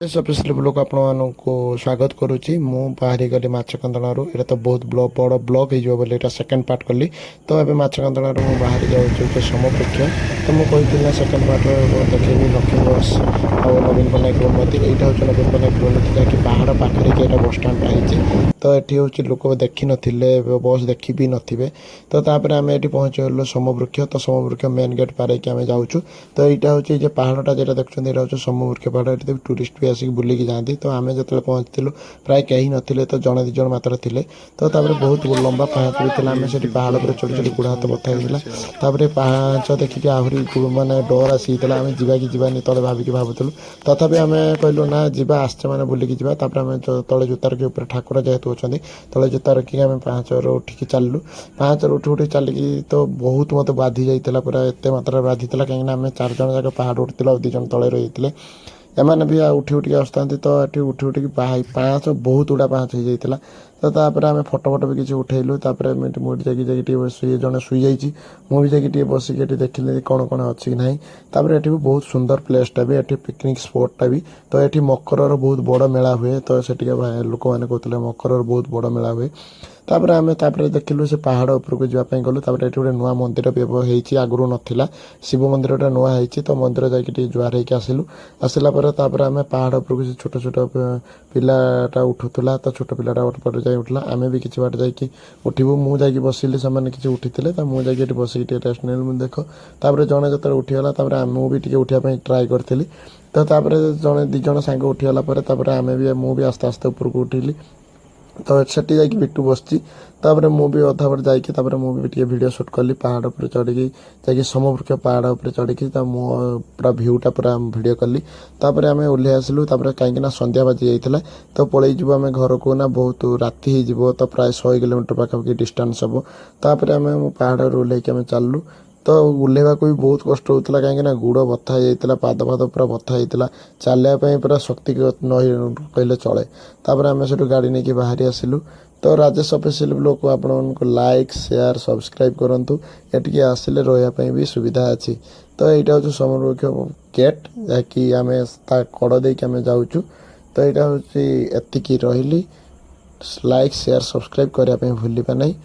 Official blog आपको स्वागत करुच्ची मु बाहरी गली माछकंदणु ये तो बहुत बड़ ब्लॉग हो सेकेंड पार्ट कली तो ये माछकंदणु मु बाहर जाऊँ समवृक्ष तो मुझे सेकेंड पार्ट देखी लक्ष्मी बस और नवीन पट्टनायक उन्नति यहाँ हूँ नवीन पट्टनायक उन्नति जहाँकि पहाड़ पाखे कि बस स्टाण्ड है तो ये हूँ लोक देखी नथिले बस देखी भी नथिबे तो तापर आम ये पहुँचल समवृक्ष तो समवृक्ष मेन गेट पार आम जाऊँ तो यहाँ हूँ पहाड़ा जो देखते यहाँ हूँ समवृक्ष पहाड़ ये टूरिस्ट भी आसिक बुलिकी जाती तो आम जो पहुँचलु प्राय कहीं नथिले तो जड़े दिज मात्र थे तो तापर बहुत लंबा पाहाच भी था आम से पहाड़ पर चढ़ी चढ़ी गोड़ हाथ बथा होता पाहाच देखिए आहरी मानने डर आसीला आम जावा कि जावानी तले भाविकी भावुलु तथापि आम कहलु ना जीवा आसचे मैंने बुलिकी जा आम तले जूता रखी ऊपर ठाकुर जेहेतु अच्छा तले जूता रखिक आम पाहाचर उठिकी चलू पाहाचर उठी उठी चलिकी तो बहुत मत बाधि जाता पूरा एत मात्रा बाधि कहीं आम 4 जन जाक पहाड़ उठते और 2 जन तले रही एमाने भी उठी उठी आसता तो ये उठी उठिकी पाँच बहुत गुड़ा पाँच हो जाता तो तापर आम फोटो फोटो भी किसी उठेलु मुझे जाकि जड़े शुई जाइए मुझे जाकि बसिक देखिले कौन कौन अच्छी ना तापर ये भी बहुत सुंदर प्लेसटा भी ये पिकनिक स्पॉटटा भी तो ये मकर बहुत बड़ मेला हुए तो से लोक मैंने कहते मकर बहुत बड़ मेला हुए तापर आम देखिलु से पहाड़ उपरको जावाई गलु तापर ये गोटे नुआ मंदिर भी होती आगुरी नाला शिव मंदिर गोटे नुआ होती तो मंदिर जाकि जुआर होकर आसिलु आसला तापर आम पहाड़ उपरको से छोट छोट पिलाटा उठुला तो छोट पिलाटा गोटे पटे जाए उठला आम भी किसी बाट जाकि उठू मुझे बसिली से किसी उठी तो मुझे बसिक रेस्ट ने देख तापर जड़े जो उठीगला मुझे उठापी ट्राए करी तो जड़े 2 जन सांग उठीगला आम भी मुझे आस्ते आस्ते उपरको उठिली तो सेठी जाकि बिट्टू बसची तापर मुझे अधा बार जाकि मुझे वीडियो शूट कली पहाड़ पर चढ़ी जाकि समवृक्ष पहाड़ पर चढ़ी तो पूरा भ्यूटा पूरा वीडियो कली तापर आम ओह्लि आसलु कहीं संध्या बाजी जाइए तो पलैजु आम घर को ना बहुत राति हो तो प्राय 100 किलोमीटर पाखापाखि डिस्टेंस हम तापर आम पहाड़ ओह्लैक आम चलू तो ओह्लैवा भी बहुत कष्ट होता कहीं गुड़ बथा जाता पाद फाद पूरा बथा होता चलने पूरा शक्ति न कहले चले तापर आम से गाड़ी नहीं बाहरी आसिलु तो राजेश ऑफिशियल ब्लॉग को आपको लाइक शेयर सब्सक्राइब करूँ एटिके आसिले रही भी सुविधा अच्छी तो यहाँ हूँ समवृक्ष गेट जहाँकि आम कड़ देक आम जाऊँ तो यहाँ हूँ एतिकी रही लाइक शेयर सब्सक्राइब करने भूलिबा नहीं।